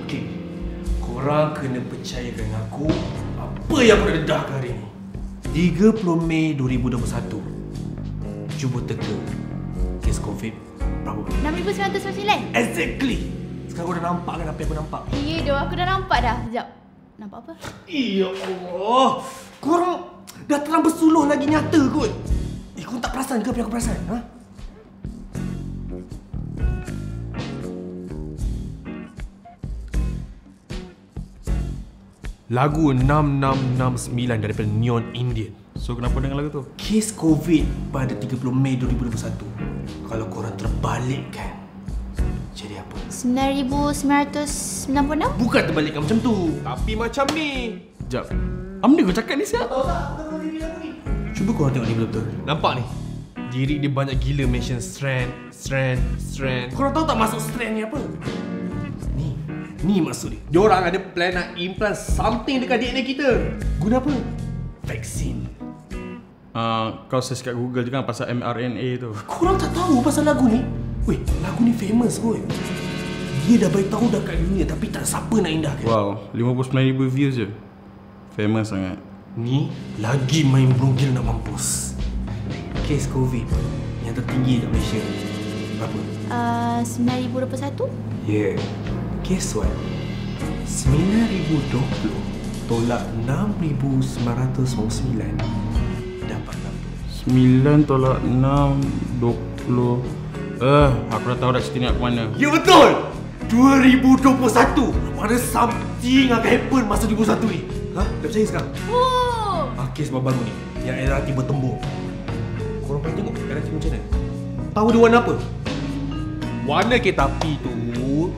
Okey, korang kena percayakan aku apa yang aku dah dedahkan hari ni. 30 Mei 2021. Cuba teka kes COVID berapa? 6,999. Exactly. Sekarang kau dah nampak kan apa yang aku nampak? Ya doh, aku dah nampak dah. Sekejap. Nampak apa? Ya Allah. Korang dah terang bersuluh lagi nyata kot. Kau tak perasan ke apa yang aku perasan? Ha? Lagu 6669 daripada Neon Indian. So kenapa dengan lagu tu? Kes COVID pada 30 Mei 2021. Kalau korang terbalikkan, jadi apa? 9,996? Bukan terbalikkan macam tu, tapi macam ni. Sekejap. Amni kau cakap ni siap? Tahu tak? Betul diri aku ni. Cuba korang tengok ni betul-betul. Nampak ni? Diri dia banyak gila mention strand. Korang tahu tak masuk strand ni apa? Ni maksud dia. Diorang ada plan nak implant something dekat DNA kita. Guna apa? Vaksin. Kau search kat Google je kan pasal mRNA tu. Korang tak tahu pasal lagu ni? Weh, lagu ni famous kot. Dia dah beritahu dah kat dunia tapi tak siapa nak indahkan. Wow, 59,000 views je. Famous sangat. Ni lagi main brugil nak mampus. Kes COVID yang tertinggi kat Malaysia. Berapa? 9,021? Yeah. Guess what? 9,020 tolak 6,999 dapat berapa? 9 tolak 6, 20. Aku dah tahu dah cerita ni nak ke mana. Ya betul! 2021! Mana something akan happen masa 2021 ni? Ha? Dah percaya sekarang? Oh! Kes baru ni yang LRT bertembung. Korang pernah tengok LRT macam mana? Tahu dia warna apa? Warna kereta api tu,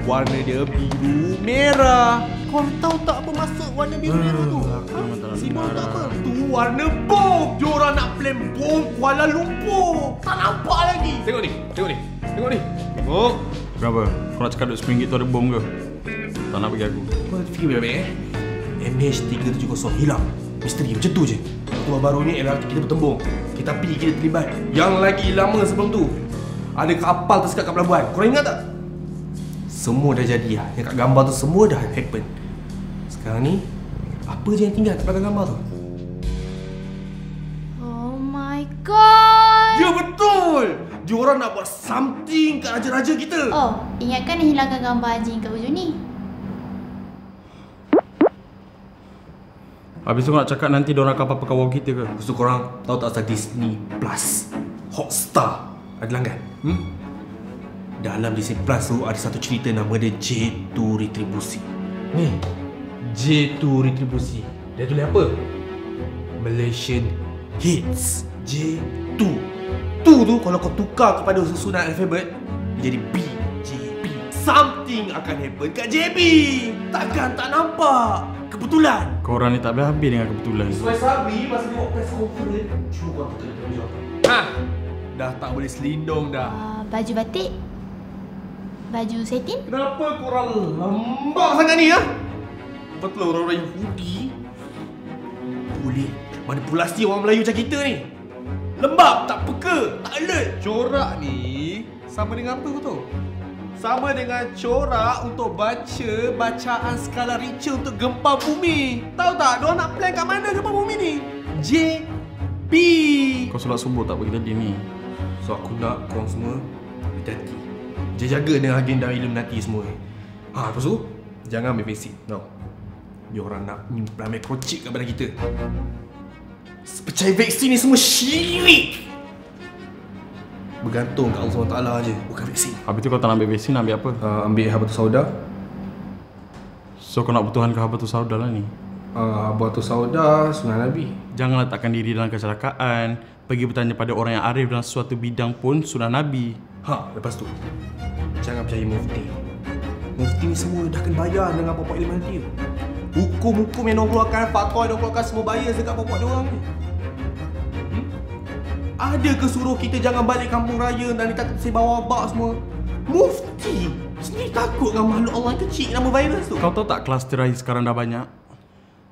warna dia biru merah. Korang tahu tak apa maksud warna biru merah tu? Simbol tak apa? Tu warna bom. Diorang nak plan bom Kuala Lumpur. Tak nampak lagi. Tengok ni. Tengok. Kenapa? Kau nak cakap RM10 tu ada bom ke? Tak nak bagi aku. Kau fikir baik-baik MH370 hilang. Misteri macam tu je. Waktu baru ni LRT kita bertembung. Kita pergi kita terlibat. Yang lagi lama sebelum tu ada kapal tersekat kat pelabuhan. Korang ingat tak? Semua dah jadi lah. Yang kat gambar tu semua dah happen. Sekarang ni apa je yang tinggal kat belakang gambar tu? Oh my god! Ya betul! Diorang nak buat something kat raja-raja kita. Oh, ingatkan nak hilangkan gambar anjing kat hujung ni. Habis tu kau nak cakap nanti diorang akan apa-apa kawal kita ke? Lepas tu korang tahu tak pasal Disney Plus Hotstar ada langgan? Dalam Disney Plus tu ada satu cerita nama dia J2 Retribusi. Ni J2 Retribusi. Dia tulis apa? Malaysian Hits. J2. Tu kalau kau tukar kepada susunan alfabet dia jadi B. JB. Something akan happen kat JB. Takkan tak nampak? Kebetulan. Korang ni tak habis dengan kebetulan. Sesuai Sabri masa tengok press conference. Cuba kau tengok tengok. Ha. Dah tak boleh selindung dah. Baju batik? Baju satin? Kenapa korang lambak sangat ni, ha? Betul orang-orang Yahudi boleh manipulasi orang Melayu macam kita ni. Lembab, tak peka, tak alert. Corak ni sama dengan apa kau tahu? Sama dengan corak untuk baca bacaan skala Richter untuk gempa bumi. Tahu tak, diorang nak plan kat mana gempa bumi ni? JB. Kau solat subuh tak bagi tadi ni? So aku nak korang semua hati-hati. Jaga dengan agenda Illuminati semua. Lepas tu jangan ambil vaksin. No. Diorang nak nyimpan microchip kat badan kita. Percaya vaksin ni semua syirik. Bergantung kat Allah SWT je, bukan vaksin. Habis tu kau tak nak ambil vaksin, nak ambil apa? Ambil habatus sauda. So kau nak bertuhankan habatus sauda lah ni? Habatus sauda, sunnah Nabi. Jangan letakkan diri dalam kecelakaan. Pergi bertanya pada orang yang arif dalam suatu bidang pun sunnah Nabi. Lepas tu jangan percaya mufti. Mufti ni semua dah kena bayar dengan pokok ilmu dia. Hukum-hukum yang diorang keluarkan, fatwa yang diorang keluarkan semua bayar dekat pokok diorang ni. Ada ke suruh kita jangan balik kampung raya dan kita tersi bawa bak semua? Mufti sendiri takut dengan makhluk Allah yang kecil nama virus tu. Kau tahu tak kluster raya sekarang dah banyak?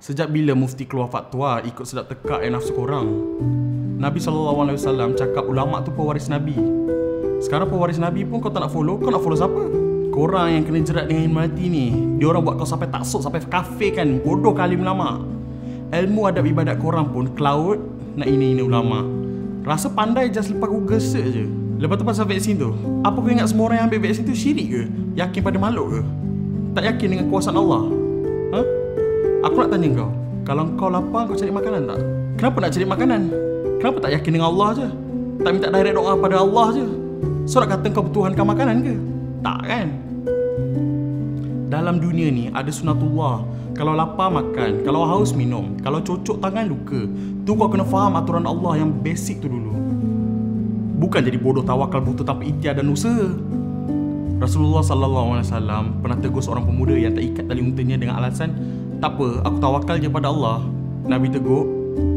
Sejak bila mufti keluar fatwa ikut sedap tekak yang nafsu korang? Nabi SAW cakap ulama tu pewaris Nabi. Sekarang pewaris Nabi pun kau tak nak follow, kau nak follow siapa? korang yang kena jerat dengan ilmu hati ni, diorang buat kau sampai taksub, sampai kafe kan. Bodoh kali ulama. Ilmu adab ibadat korang pun cloud nak ini ulama. Rasa pandai just lepas Google search je. Lepas tu pasal vaksin tu, apa kau ingat semua orang yang ambil vaksin tu syirik ke? Yakin pada makhluk ke? Tak yakin dengan kuasaan Allah? Ha? Aku nak tanya kau, kalau kau lapar kau cari makanan tak? Kenapa nak cari makanan? Kenapa tak yakin dengan Allah je? Tak minta direct doa pada Allah je? So nak kata kau bertuhankan makanan ke? Tak kan? Dalam dunia ni ada sunatullah. Kalau lapar makan, kalau haus minum, kalau cocok tangan luka. Tu kau kena faham aturan Allah yang basic tu dulu. Bukan jadi bodoh tawakal buta tanpa ikhtiar dan usaha. Rasulullah SAW pernah tegur seorang pemuda yang tak ikat tali untanya dengan alasan, tak apa, aku tawakal je pada Allah. Nabi tegur,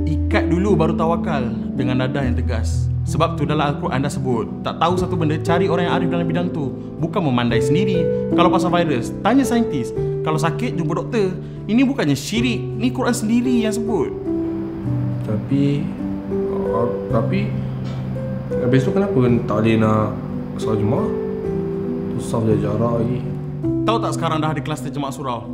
ikat dulu baru tawakal, dengan nada yang tegas. Sebab tu dalam Al-Quran dah sebut, tak tahu satu benda, cari orang yang arif dalam bidang tu. Bukan memandai sendiri. Kalau pasal virus, tanya saintis. Kalau sakit, jumpa doktor. Ini bukannya syirik, ni Quran sendiri yang sebut. Tapi besok kenapa tak boleh nak solat Jumaat? Susah je jarak lagi. Tahu tak sekarang dah ada kluster jemaah surau?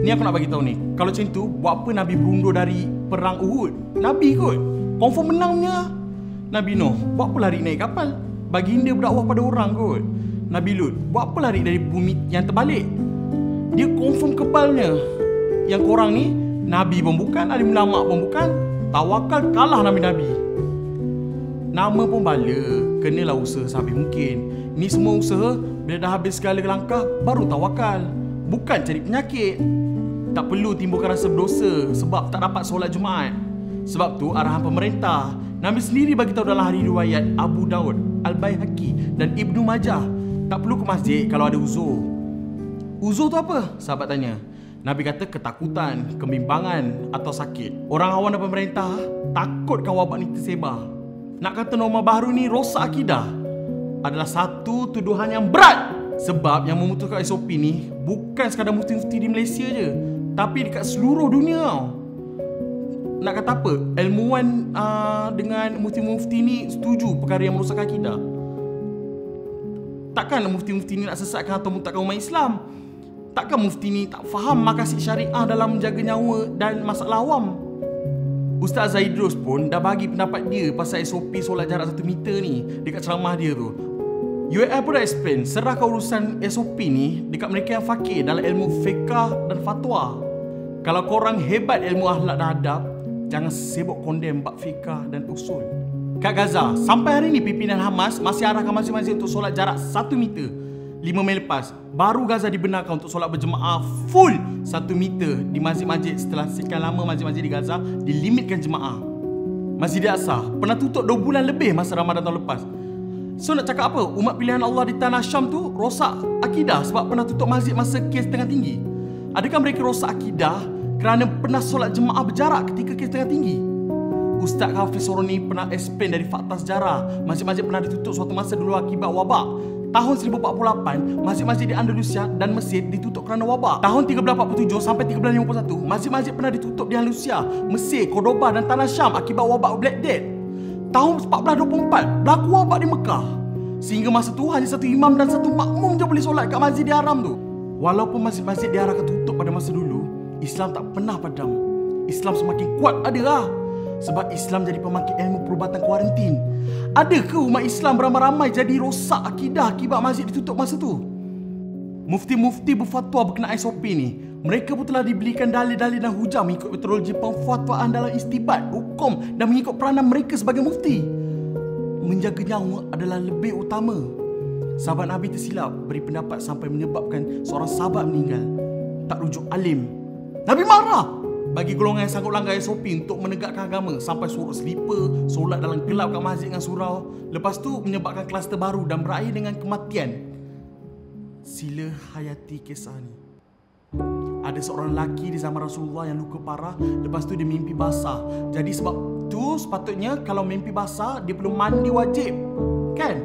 Ni aku nak bagi tahu ni. Kalau macam tu, buat apa Nabi berundur dari perang Uhud? Nabi kot. Confirm menang punya. Nabi Nuh, buat apa lari naik kapal? Baginda berdakwah pada orang kot. Nabi Lut, buat apa lari dari bumi yang terbalik? Dia confirm kebalnya. Yang korang ni, Nabi pun bukan, alim ulama pun bukan. Tawakal kalah Nabi-Nabi. Nama pun bala, kenalah usaha sehabis mungkin. Ni semua usaha, bila dah habis segala langkah, baru tawakal. Bukan cari penyakit. Tak perlu timbulkan rasa berdosa sebab tak dapat solat Jumaat. Sebab tu arahan pemerintah. Nabi sendiri bagi tahu dalam hari riwayat Abu Daud, Al-Baihaqi dan Ibnu Majah, tak perlu ke masjid kalau ada uzur. Uzur tu apa? Sahabat tanya. Nabi kata ketakutan, kebimbangan atau sakit. Orang awam dan pemerintah takutkan wabak ni tersebar. Nak kata norma baru ni rosak akidah adalah satu tuduhan yang berat. Sebab yang memutuskan SOP ni bukan sekadar mufti-mufti di Malaysia je, tapi dekat seluruh dunia. Nak kata apa? Ilmuwan dengan mufti-mufti ni setuju perkara yang merosakkan akidah. Takkan mufti-mufti ni nak sesatkan atau mutakkan umat Islam? Takkan mufti ni tak faham maqasid syariah dalam menjaga nyawa dan masalah awam? Ustaz Zaidrus pun dah bagi pendapat dia pasal SOP solat jarak 1 meter ni dekat ceramah dia tu. UAL pun dah explain, serahkan urusan SOP ni dekat mereka yang fakir dalam ilmu fiqah dan fatwa. Kalau korang hebat ilmu akhlak dan adab, jangan sibuk kondem bab fiqah dan usul. Kat Gaza, sampai hari ni pimpinan Hamas masih arahkan masjid-masjid untuk solat jarak 1 meter. 5 Mei lepas, baru Gaza dibenarkan untuk solat berjemaah full 1 meter di masjid-masjid setelah sekian lama masjid-masjid di Gaza dilimitkan jemaah. Masjid Al-Aqsa pernah tutup 2 bulan lebih masa Ramadan tahun lepas. So nak cakap apa? Umat pilihan Allah di tanah Syam tu rosak akidah sebab pernah tutup masjid masa kes tengah tinggi. Adakah mereka rosak akidah kerana pernah solat jemaah berjarak ketika kes tengah tinggi? Ustaz Hafiz Soroni pernah explain dari fakta sejarah. Masjid-masjid pernah ditutup suatu masa dulu akibat wabak. Tahun 1048, masjid-masjid di Andalusia dan Mesir ditutup kerana wabak. Tahun 1347 sampai 1351, masjid-masjid pernah ditutup di Andalusia, Mesir, Cordoba dan tanah Syam akibat wabak Black Death. Tahun 1424, berlaku wabak di Mekah. Sehingga masa tu hanya satu imam dan satu makmum je boleh solat kat Masjidil Haram tu. Walaupun masjid-masjid diarahkan tutup pada masa dulu, Islam tak pernah padam. Islam semakin kuat adalah sebab Islam jadi pembangkit ilmu perubatan kuarantin. Ada ke umat Islam beramai-ramai jadi rosak akidah akibat masjid ditutup masa tu? Mufti-mufti berfatwa berkenaan SOP ni, mereka pun telah diberikan dalil-dalil dan hujah mengikut metodologi pemfatwaan dalam istibat, hukum dan mengikut peranan mereka sebagai mufti. Menjaga nyawa adalah lebih utama. Sahabat Nabi tersilap beri pendapat sampai menyebabkan seorang sahabat meninggal. Tak rujuk alim. Nabi marah bagi golongan yang sanggup langgar SOP untuk menegakkan agama sampai suruh slipper, solat dalam gelap kat masjid dengan surau. Lepas tu menyebabkan kluster baru dan berakhir dengan kematian. Sila hayati kisah ni. Ada seorang lelaki di zaman Rasulullah yang luka parah. Lepas tu dia mimpi basah. Jadi sebab tu sepatutnya kalau mimpi basah dia perlu mandi wajib, kan?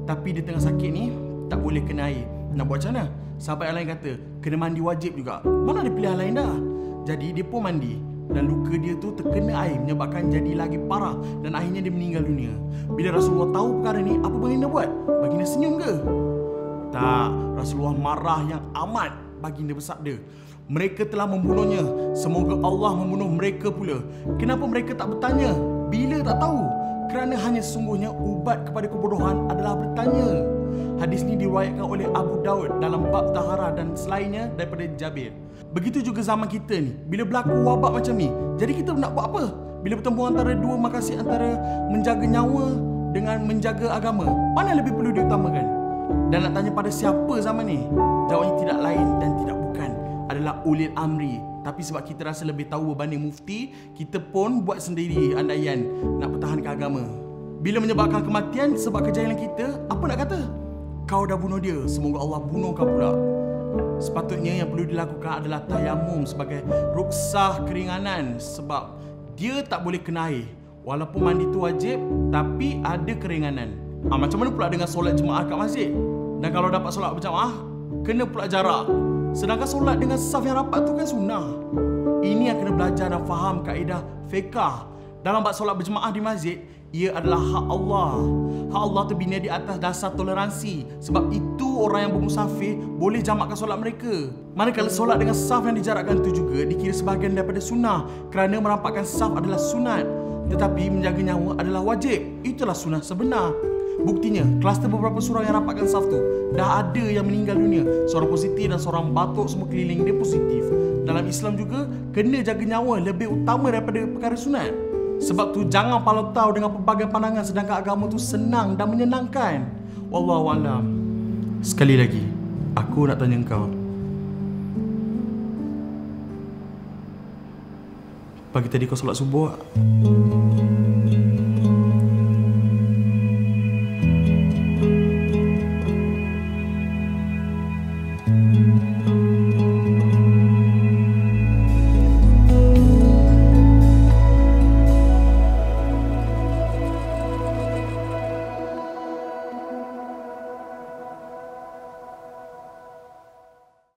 Tapi dia tengah sakit ni tak boleh kena air. Nak buat macam mana? Sahabat yang lain kata kena mandi wajib juga. Mana ada pilihan lain dah. Jadi dia pun mandi dan luka dia tu terkena air menyebabkan jadi lagi parah dan akhirnya dia meninggal dunia. Bila Rasulullah tahu perkara ni, apa baginda buat? Baginda senyum ke? Tak, Rasulullah marah yang amat. Baginda bersabda, mereka telah membunuhnya, semoga Allah membunuh mereka pula. Kenapa mereka tak bertanya? Bila tak tahu? Kerana hanya sesungguhnya ubat kepada kebodohan adalah bertanya. Hadis ini diriwayatkan oleh Abu Daud dalam bab taharah dan selainnya daripada Jabir. Begitu juga zaman kita ni, bila berlaku wabak macam ni, jadi kita nak buat apa? Bila bertemu antara dua makasih antara menjaga nyawa dengan menjaga agama, mana yang lebih perlu diutamakan? Dan nak tanya pada siapa zaman ni? Jawabnya tidak lain dan tidak bukan adalah ulil amri. Tapi sebab kita rasa lebih tahu berbanding mufti, kita pun buat sendiri andaian nak pertahankan agama. Bila menyebabkan kematian sebab kejahilan kita, apa nak kata? Kau dah bunuh dia, semoga Allah bunuh kau pula. Sepatutnya yang perlu dilakukan adalah tayamum sebagai ruksah keringanan, sebab dia tak boleh kena air. Walaupun mandi tu wajib, tapi ada keringanan. Macam mana pula dengan solat jemaah kat masjid? Dan kalau dapat solat berjamaah, kena pula jarak. Sedangkan solat dengan saf yang rapat tu kan sunnah. Ini yang kena belajar dan faham kaedah fiqah. Dalam bab solat berjemaah di masjid, ia adalah hak Allah. Hak Allah terbina di atas dasar toleransi. Sebab itu orang yang bermusafir boleh jamakkan solat mereka. Manakala solat dengan saf yang dijarakkan itu juga dikira sebahagian daripada sunnah, kerana merampakkan saf adalah sunat. Tetapi menjaga nyawa adalah wajib. Itulah sunnah sebenar. Buktinya, kluster beberapa surau yang rapatkan saf tu, dah ada yang meninggal dunia. Seorang positif dan seorang batuk semua keliling dia positif. Dalam Islam juga, kena jaga nyawa lebih utama daripada perkara sunat. Sebab tu jangan palau tahu dengan pelbagai pandangan, sedangkan agama tu senang dan menyenangkan. Wallahualam. Sekali lagi, aku nak tanya kau. Pagi tadi kau solat subuh tak?